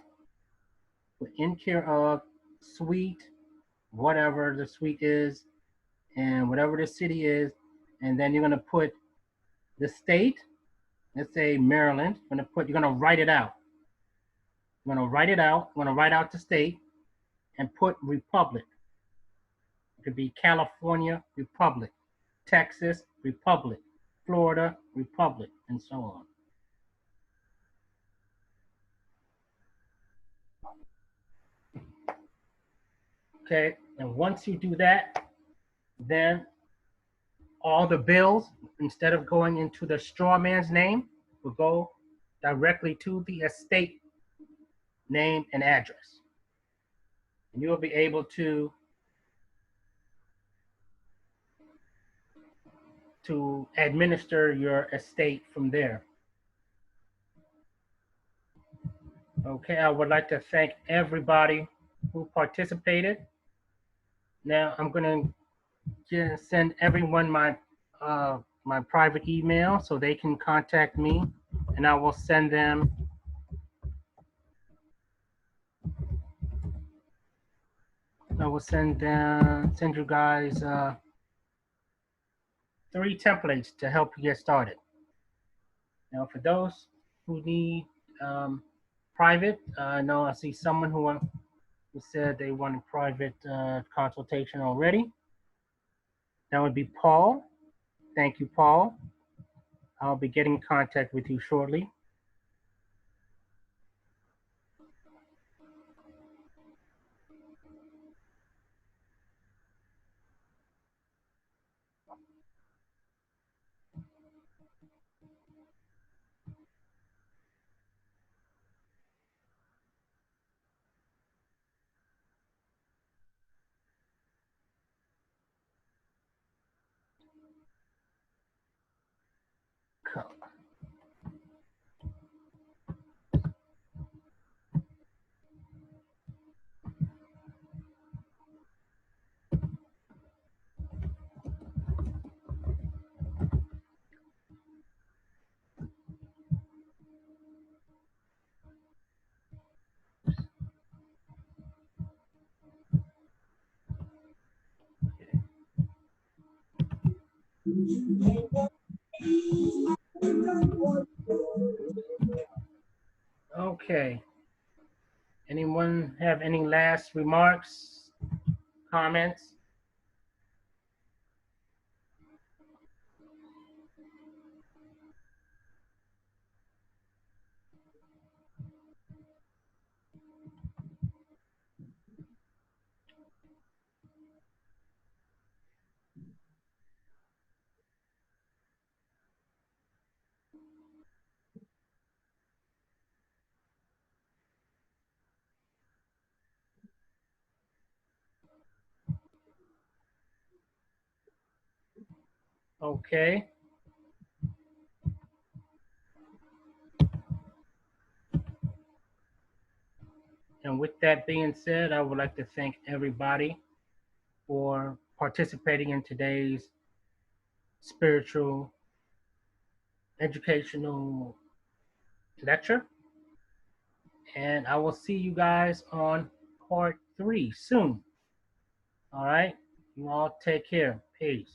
In care of suite, whatever the suite is, and whatever the city is, and then you're gonna put the state, let's say Maryland, you're gonna write it out. You're gonna write it out, you're gonna write out the state and put republic. It could be California Republic, Texas Republic, Florida Republic, and so on. Okay, and once you do that, then all the bills, instead of going into the straw man's name, will go directly to the estate name and address. And you will be able to administer your estate from there. Okay, I would like to thank everybody who participated. Now I'm gonna just send everyone my private email so they can contact me, and I will send them. I will send you guys 3 templates to help you get started. Now, for those who need private, I know I see someone who said they wanted private consultation already. That would be Paul. Thank you, Paul. I'll be getting in contact with you shortly. Okay. Anyone have any last remarks, comments? Okay. And with that being said, I would like to thank everybody for participating in today's spiritual educational lecture. And I will see you guys on part 3 soon. All right. You all take care. Peace.